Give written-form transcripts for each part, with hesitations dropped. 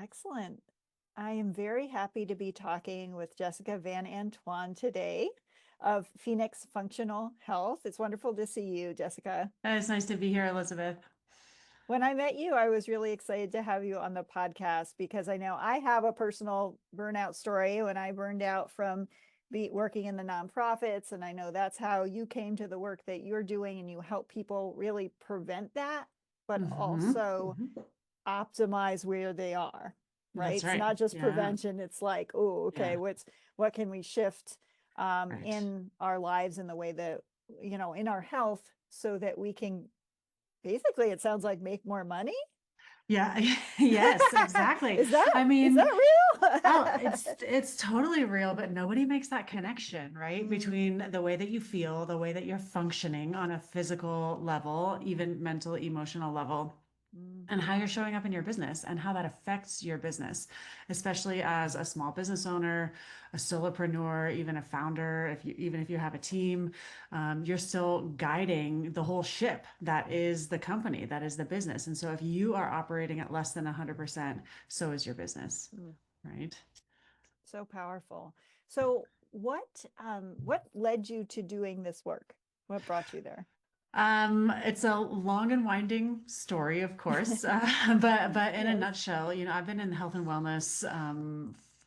Excellent. I am very happy to be talking with Jessica Van Antoine today of Phoenix Functional Health. It's wonderful to see you, Jessica. It's nice to be here, Elizabeth. When I met you, I was really excited to have you on the podcast because I know I have a personal burnout story when I burned out from working in the nonprofits. And I know that's how you came to the work that you're doing and you help people really prevent that, but also Hmm. optimize where they are, right? That's It's right. not just Yeah. prevention. It's like, oh, okay, Yeah. what can we shift Right. in our lives in the way that, in our health so that we can basically, it sounds like make more money. Yeah. Yes, exactly. Is that I is mean, oh, that real? it's totally real, but nobody makes that connection, right? Mm, Between the way that you feel, the way that you're functioning on a physical level, even mental, emotional level, mm, and how you're showing up in your business and how that affects your business, especially as a small business owner, a solopreneur, even a founder. Even if you have a team, you're still guiding the whole ship that is the company, that is the business. And so if you are operating at less than 100%, so is your business, mm. right? So powerful. So what led you to doing this work? What brought you there? It's a long and winding story, of course, but in a Yes. nutshell, I've been in health and wellness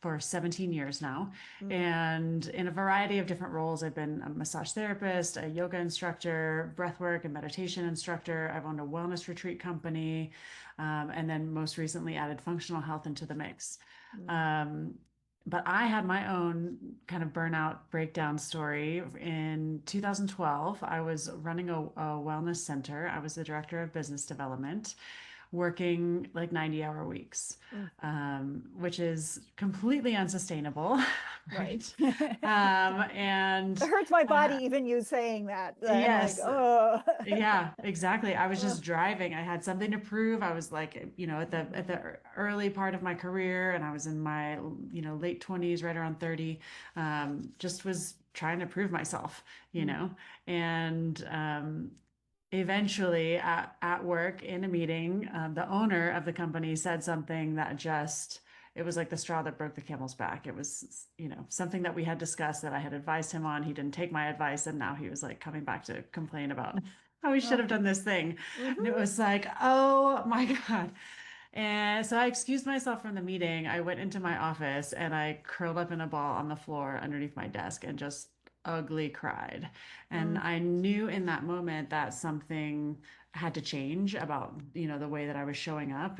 for 17 years now, Mm, and in a variety of different roles. I've been a massage therapist, a yoga instructor, breathwork and meditation instructor. I've owned a wellness retreat company, and then most recently added functional health into the mix. mm, Um, but I had my own kind of burnout breakdown story. In 2012, I was running a wellness center. I was the director of business development, working like 90-hour weeks, mm. which is completely unsustainable, Right. right? It And hurts my body uh, even you saying that. I'm like, yes, oh. yeah, exactly. I was Oh. just driving. I had something to prove. I was like, at Mhm, the early part of my career, and I was in my, late 20s, right around 30. Just was trying to prove myself, you mm, know. And eventually at work in a meeting, the owner of the company said something that just, it was like the straw that broke the camel's back. It was, something that we had discussed that I had advised him on. He didn't take my advice, and now he was like coming back to complain about how he should oh, have done this thing. And it mhm, was like, oh my God. And so I excused myself from the meeting. I went into my office and I curled up in a ball on the floor underneath my desk and just ugly cried. And mm, I knew in that moment that something had to change about, the way that I was showing up.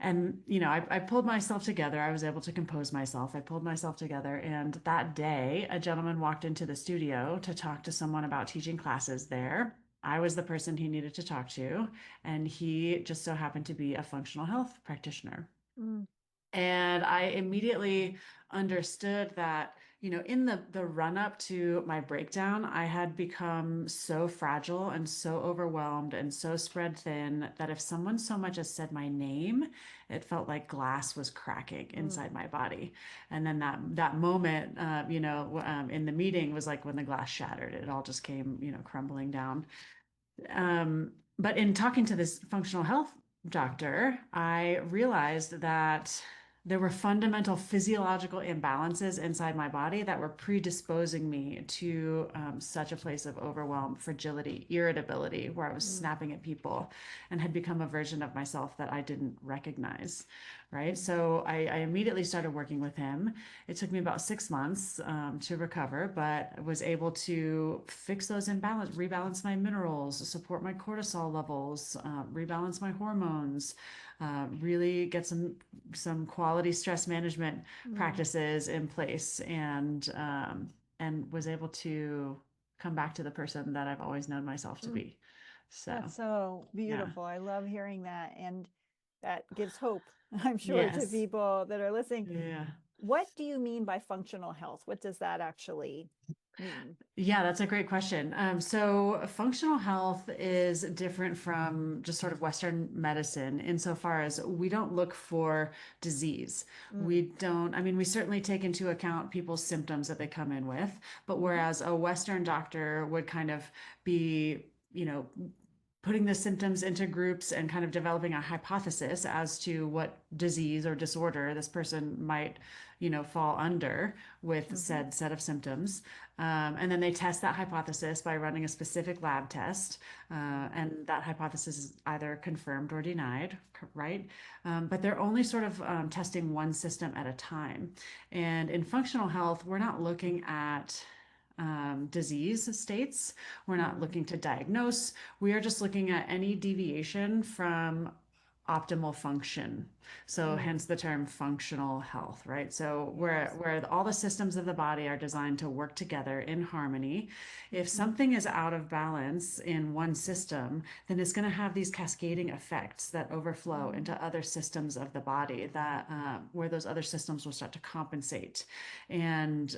I pulled myself together. I was able to compose myself. I pulled myself together. And that day, a gentleman walked into the studio to talk to someone about teaching classes there. I was the person he needed to talk to, and he just so happened to be a functional health practitioner. mm, And I immediately understood that, in the run up to my breakdown, I had become so fragile and so overwhelmed and so spread thin that if someone so much as said my name, it felt like glass was cracking mm, inside my body. And then that moment, in the meeting was like when the glass shattered. It all just came, crumbling down. But in talking to this functional health doctor, I realized that there were fundamental physiological imbalances inside my body that were predisposing me to such a place of overwhelm, fragility, irritability, where I was mm, snapping at people and had become a version of myself that I didn't recognize. Right. mm, So I immediately started working with him. It took me about 6 months to recover, but was able to fix those imbalance, rebalance my minerals, support my cortisol levels, rebalance my hormones, really get some quality stress management mm, practices in place, and was able to come back to the person that I've always known myself to mm. be. That's So, so yeah. beautiful. I love hearing that. And that gives hope, I'm sure, to Yes. people that are listening. Yeah. What do you mean by functional health? What does that actually mean? Yeah, that's a great question. So functional health is different from just sort of Western medicine insofar as we don't look for disease. We Mm, don't, I mean, we certainly take into account people's symptoms that they come in with, but mhm, whereas a Western doctor would kind of be, putting the symptoms into groups and kind of developing a hypothesis as to what disease or disorder this person might, fall under with Mhm. said set of symptoms. And then they test that hypothesis by running a specific lab test. And that hypothesis is either confirmed or denied, right? But they're only sort of testing one system at a time. And in functional health, we're not looking at disease states. We're not Mm. looking to diagnose. We are just looking at any deviation from optimal function. So Mm. hence the term functional health, right? So Yes. where all the systems of the body are designed to work together in harmony. If Mhm. something is out of balance in one system, then it's going to have these cascading effects that overflow into Mm. other systems of the body that where those other systems will start to compensate. And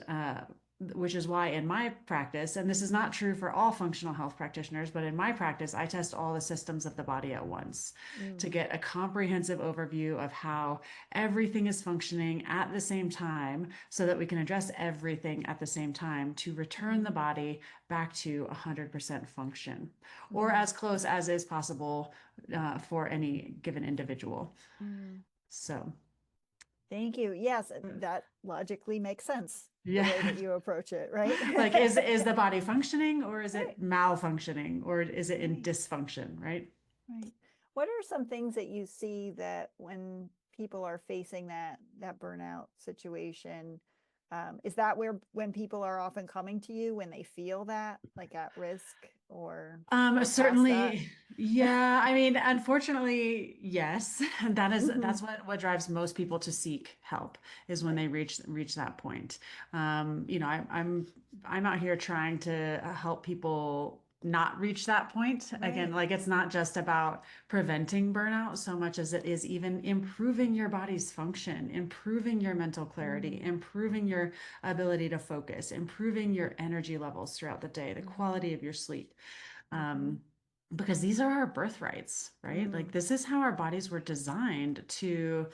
which is why in my practice, and this is not true for all functional health practitioners, but in my practice, I test all the systems of the body at once to Mm. get a comprehensive overview of how everything is functioning at the same time so that we can address everything at the same time to return the Mm. body back to 100% function or Mm. as close as is possible for any given individual. Mm. So, Thank you. Yes, that logically makes sense, the yeah. way that you approach it, right? Like is the body functioning or is Right, it malfunctioning or is it in right, dysfunction, right? right. What are some things that you see that when people are facing that burnout situation, is that where when people are often coming to you when they feel that like at risk or past that? Certainly, yeah. I mean, unfortunately, yes. Hmm. That's what drives most people to seek help is when Right. they reach that point. I'm out here trying to help people not reach that point. Again, Right. like it's not just about preventing burnout so much as it is even improving your body's function, improving your mental clarity, Mm. improving your ability to focus, improving your energy levels throughout the day, the Hmm. quality of your sleep. Hmm. Um, because these are our birthrights, right? Like Mm. this is how our bodies were designed to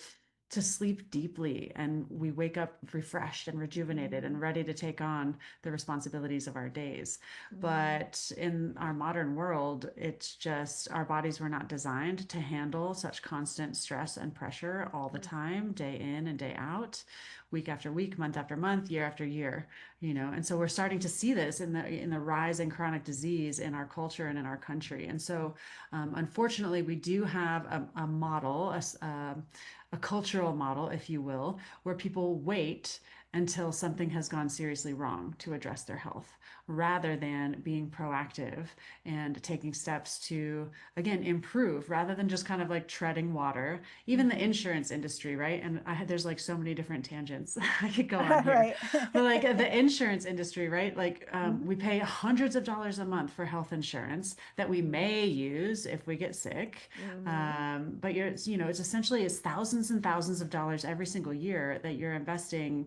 sleep deeply and we wake up refreshed and rejuvenated and Mm. ready to take on the responsibilities of our days. Mm. But in our modern world, it's just our bodies were not designed to handle such constant stress and pressure all the Mm. time, day in and day out, week after week, month after month, year after year, and so we're starting to see this in the rise in chronic disease in our culture and in our country. And so unfortunately we do have a model, a cultural model, if you will, where people wait until something has gone seriously wrong to address their health rather than being proactive and taking steps to, again, improve rather than just kind of like treading water. Even the Hmm. insurance industry, right? And there's like so many different tangents I could go on here. Right. But like the insurance industry, right? Like Hmm. we pay hundreds of dollars a month for health insurance that we Hmm. may use if we get sick. Hmm. But it's essentially it's thousands and thousands of dollars every single year that you're investing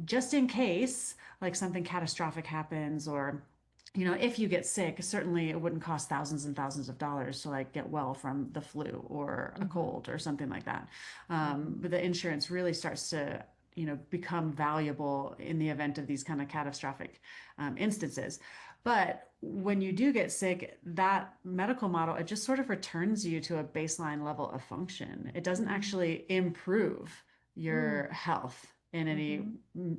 just in case like something catastrophic happens or if you get sick, certainly it wouldn't cost thousands and thousands of dollars to like get well from the flu or a Hmm. cold or something like that. Hmm. But the insurance really starts to, become valuable in the event of these kind of catastrophic instances. But when you do get sick, that medical model, it just sort of returns you to a baseline level of function. It doesn't Mm. actually improve Mm. your health in any Mhm.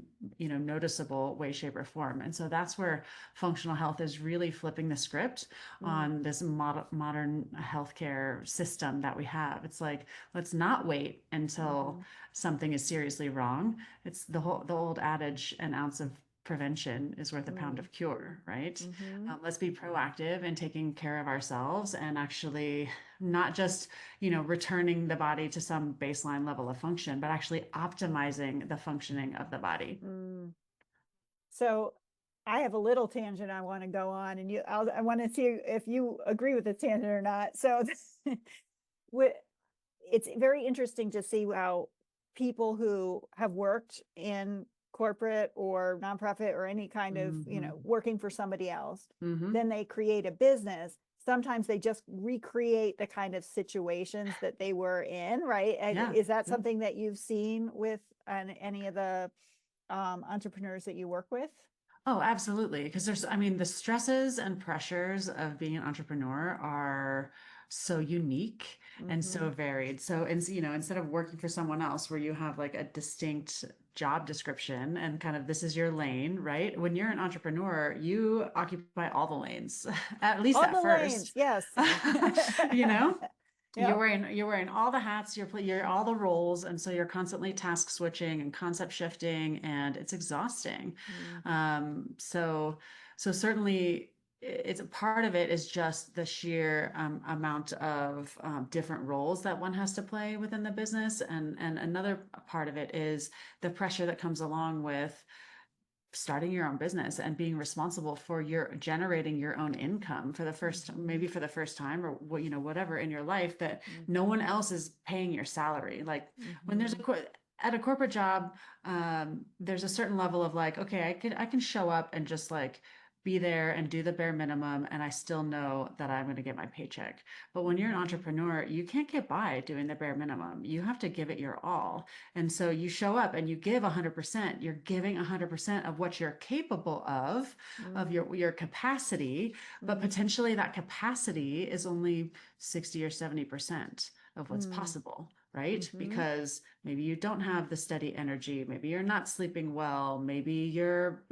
noticeable way, shape, or form. And so that's where functional health is really flipping the script Mm. on this modern healthcare system that we have. It's like, let's not wait until Mhm. something is seriously wrong. It's the old adage, an ounce of prevention is worth a pound Mm. of cure, right? Mhm. Let's be proactive in taking care of ourselves and actually not just, returning the body to some baseline level of function, but actually optimizing the functioning of the body. Mm. So I have a little tangent I want to go on, and I want to see if you agree with this tangent or not. So wi- it's very interesting to see how people who have worked in corporate or nonprofit or any kind of, Hmm. working for somebody else, Hmm. then they create a business. Sometimes they just recreate the kind of situations that they were in, right? Yeah. Is that Yeah. something that you've seen with any of the entrepreneurs that you work with? Oh, absolutely. Because I mean, the stresses and pressures of being an entrepreneur are so unique and Mm-hmm. so varied. So, and instead of working for someone else where you have like a distinct job description and kind of this is your lane, right? When you're an entrepreneur, you occupy all the lanes, at least All at the lanes, first. yes. You know? You're Yep. wearing all the hats, you're all the roles, and so you're constantly task switching and concept shifting, and it's exhausting. Mm, So certainly it's a part of it is just the sheer amount of different roles that one has to play within the business, and another part of it is the pressure that comes along with starting your own business and being responsible for your generating your own income for the first mhm, maybe for the first time or what whatever in your life that no mhm, one else is paying your salary like when there's mhm, at a corporate job there's a certain level of like okay I can show up and just like be there and do the bare minimum and I still know that I'm going to get my paycheck. But when you're an mhm, entrepreneur you can't get by doing the bare minimum. You have to give it your all, and so you show up and you give 100%. You're giving 100% of what you're capable of mm, your capacity, but mm, potentially that capacity is only 60 or 70% of what's mm, possible, right? mhm, Because maybe you don't have the steady energy, maybe you're not sleeping well, maybe your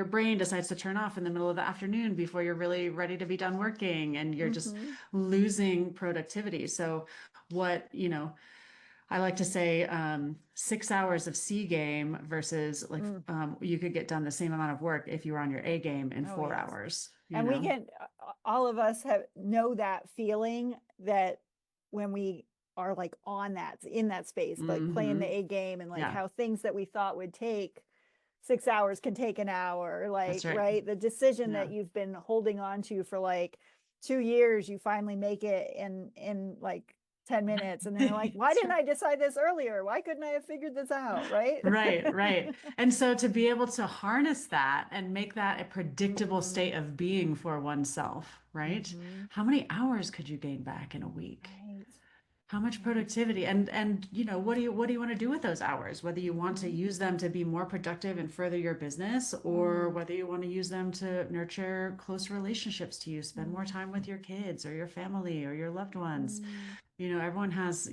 brain decides to turn off in the middle of the afternoon before you're really ready to be done working, and you're just mhm, losing productivity. So what, I like to say 6 hours of C game versus like mm. you could get done the same amount of work if you were on your A game in Oh, four yes. hours, you And we know? can, all of us have know that feeling that when we are like on that, in that space, like playing the Hmm. A game and like Yeah, how things that we thought would take 6 hours can take an hour, that's like, right. right? The decision Yeah. that you've been holding on to for like 2 years, you finally make it in like 10 minutes. And then you're like, why That's didn't right. I decide this earlier? Why couldn't I have figured this out? Right? Right, right. And so to be able to harness that and make that a predictable Mm, state of being for oneself, right? mm-hmm. How many hours could you gain back in a week? Right. How much Right. productivity and what do you want to do with those hours? Whether you want to Mm-hmm. use them to be more productive and further your business, or Mm, whether you want to use them to nurture close relationships to you, spend more mm, time with your kids or your family or your loved ones. mm, Everyone has,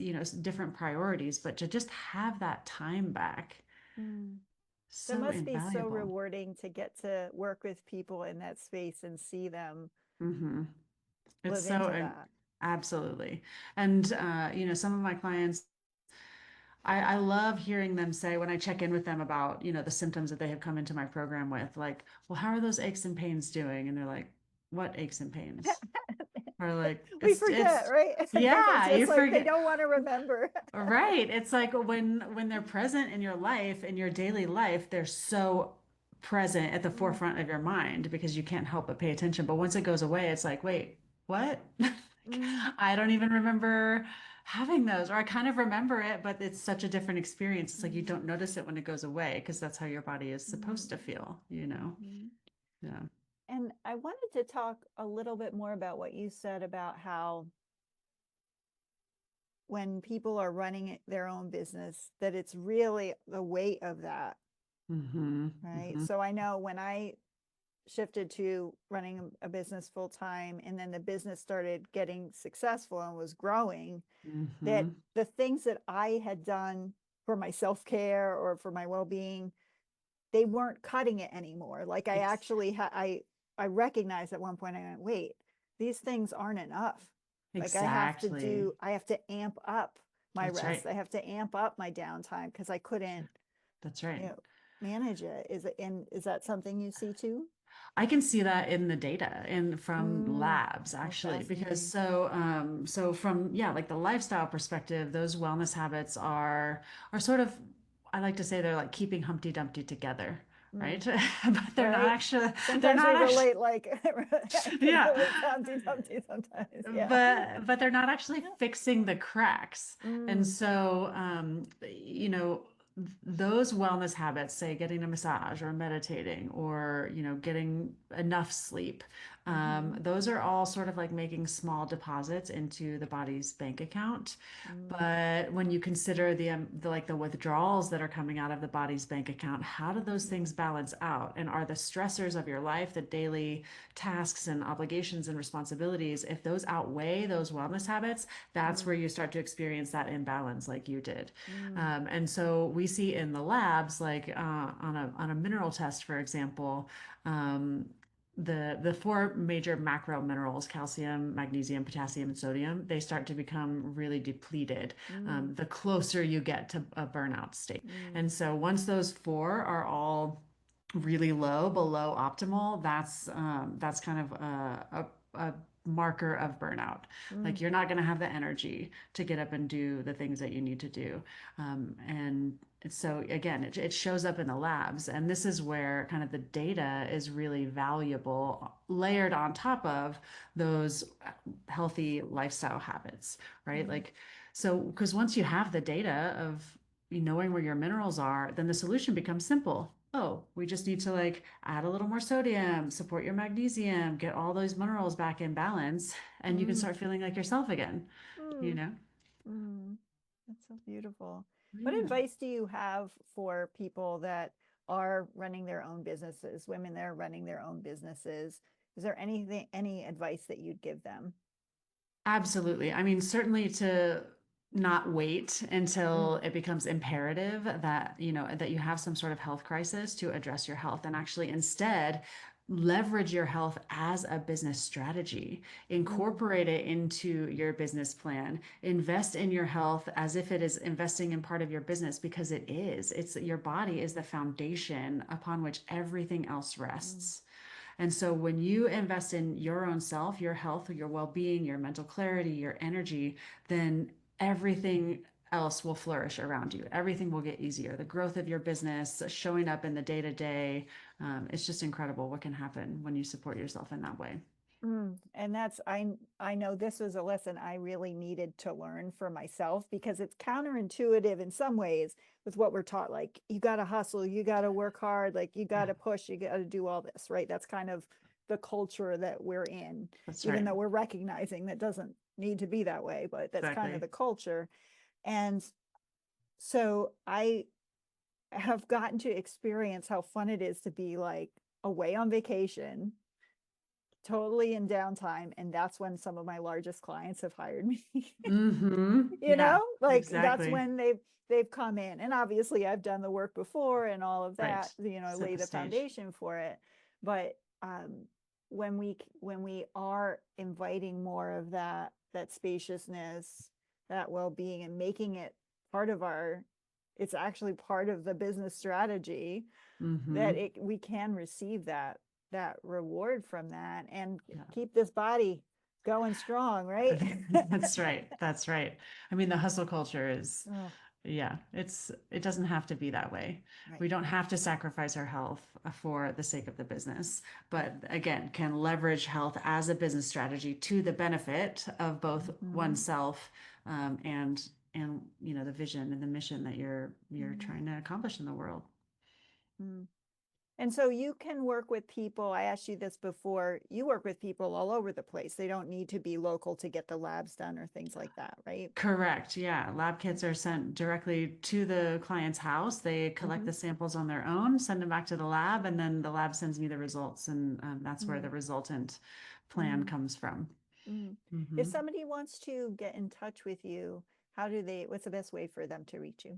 different priorities, but to just have that time back, mm. That so must be so invaluable. rewarding to get to work with people in that space and see them Hmm. It's live so into that. absolutely. And some of my clients I love hearing them say when I check in with them about, the symptoms that they have come into my program with, like, well, how are those aches and pains doing? And they're like, what aches and pains? Or like, We forget, right? Because it's yeah, you just like they forget. don't want to remember. Right. It's like when they're present in your life, in your daily life, they're so present at the Mm, forefront of your mind because you can't help but pay attention. But once it goes away, it's like, wait, what? mm, I don't even remember having those, or I kind of remember it, but it's such a different experience. It's like you mm, don't notice it when it goes away because that's how your body is supposed to mm, feel. mhm. Yeah. And I wanted to talk a little bit more about what you said about how when people are running their own business, that it's really the weight of that, Hmm. right? Hmm. So I know when I shifted to running a business full time and then the business started getting successful and was growing, that Hmm. the things that I had done for my self-care or for my well-being, they weren't cutting it anymore. Like I Ex actually I recognized at one point I went, wait, these things aren't enough. Like exactly. I have to amp up my That's rest. right. I have to amp up my downtime because I couldn't, That's you right. know, manage it. And is that something you see too? I can see that in the data and from Mm, labs oh, actually, because fascinating. so from like the lifestyle perspective, those wellness habits are sort of, I like to say they're like keeping Humpty Dumpty together, right? Mm, But right. they're Sometimes we not actually relate like I can yeah. relate to Humpty Dumpty sometimes. Yeah. But they're not actually fixing the cracks. And Mm, so those wellness habits, say getting a massage or meditating or getting enough sleep, Mm-hmm. Those are all sort of like making small deposits into the body's bank account. Mm, But when you consider the like the withdrawals that are coming out of the body's bank account, how do those things balance out? And are the stressors of your life, the daily tasks and obligations and responsibilities, if those outweigh those wellness habits, that's where mm, you start to experience that imbalance like you did. mm, And so we see in the labs, like on a mineral test, for example, um, the four major macro minerals, calcium, magnesium, potassium, and sodium, they start to become really depleted mm, the closer you get to a burnout state. mm, And so once those four are all really low, below optimal, that's kind of a marker of burnout. mm, Like you're not going to have the energy to get up and do the things that you need to do. And so again, it shows up in the labs, and this is where kind of the data is really valuable, layered on top of those healthy lifestyle habits, right? mm, Like, so because once you have the data of knowing where your minerals are, then the solution becomes simple. Oh, we just need to like add a little more sodium, support your magnesium, get all those minerals back in balance, and you can mm, start feeling like yourself again, you mm, know? mm. That's so beautiful. What Yeah. advice do you have for people that are running their own businesses, women that are running their own businesses? Is there any advice that you'd give them? Absolutely. I mean, certainly to not wait until Mm, it becomes imperative that, that you have some sort of health crisis to address your health and actually instead leverage your health as a business strategy, mm, incorporate it into your business plan, invest in your health as if it is investing in part of your business because it is. It's your body is the foundation upon which everything else mm, rests. And so when you invest in your own self, your health, your well-being, your mental clarity, your energy, then everything else will flourish around you. Everything will get easier. The growth of your business, showing up in the day to day, it's just incredible what can happen when you support yourself in that way. mm. And I know this was a lesson I really needed to learn for myself because it's counterintuitive in some ways with what we're taught. Like you got to hustle, you got to work hard, like you got Yeah, to push, you got to do all this, right? That's kind of the culture that we're in, that's even right. though we're recognizing that doesn't need to be that way, but that's kind of Exactly. the culture. And so I have gotten to experience how fun it is to be like away on vacation, totally in downtime. And that's when some of my largest clients have hired me. Mm-hmm. You Yeah, know, like that's exactly. when they've come in. And obviously I've done the work before and all of Right. that, you know, I Set lay the the stage. foundation for it. But when we are inviting more of that spaciousness, that well-being, and making it part of our, it's actually part of the business strategy, that Mm-hmm. it we can receive that reward from that and Yeah. keep this body going strong, right? That's right. That's right. I mean, the hustle culture is, Oh, yeah, it doesn't have to be that way. We right. don't have to sacrifice our health for the sake of the business, but again, can leverage health as a business strategy to the benefit of both Mm-hmm. oneself, and the vision and the mission that you're Mm-hmm. trying to accomplish in the world. Mm. And so you can work with people. I asked you this before. You work with people all over the place. They don't need to be local to get the labs done or things like that, right? Correct. Yeah. Lab kits are sent directly to the client's house. They collect Mm-hmm. the samples on their own, send them back to the lab, and then the lab sends me the results. And that's where the Mm, resultant plan mm, comes from. mm. If Hmm. somebody wants to get in touch with you, what's the best way for them to reach you?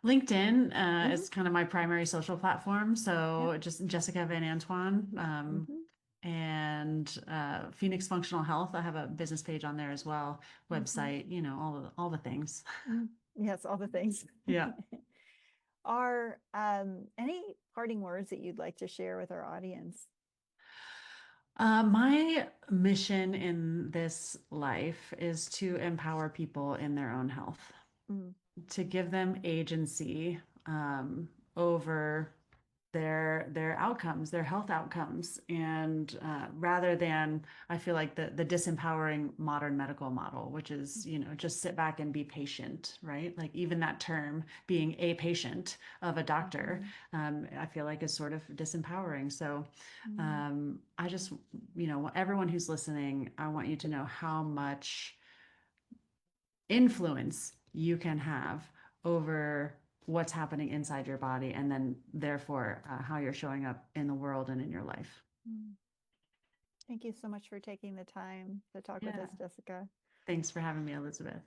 LinkedIn Mm-hmm. is kind of my primary social platform. Yep. So just Jessica Van Antoine, Mm-hmm. and Phoenix Functional Health. I have a business page on there as well, Mm-hmm. website, all the things. Mm. Yes, all the things. Yeah. Are any parting words that you'd like to share with our audience? My mission in this life is to empower people in their own health, Mm, to give them agency over their outcomes, their health outcomes, and rather than, I feel like the disempowering modern medical model, which is, just sit back and be patient, right? Like even that term, being a patient of a doctor, I feel like is sort of disempowering. So I just, everyone who's listening, I want you to know how much influence you can have over what's happening inside your body, and then therefore how you're showing up in the world and in your life. Thank you so much for taking the time to talk with Yeah. us, Jessica. Thanks for having me, Elizabeth.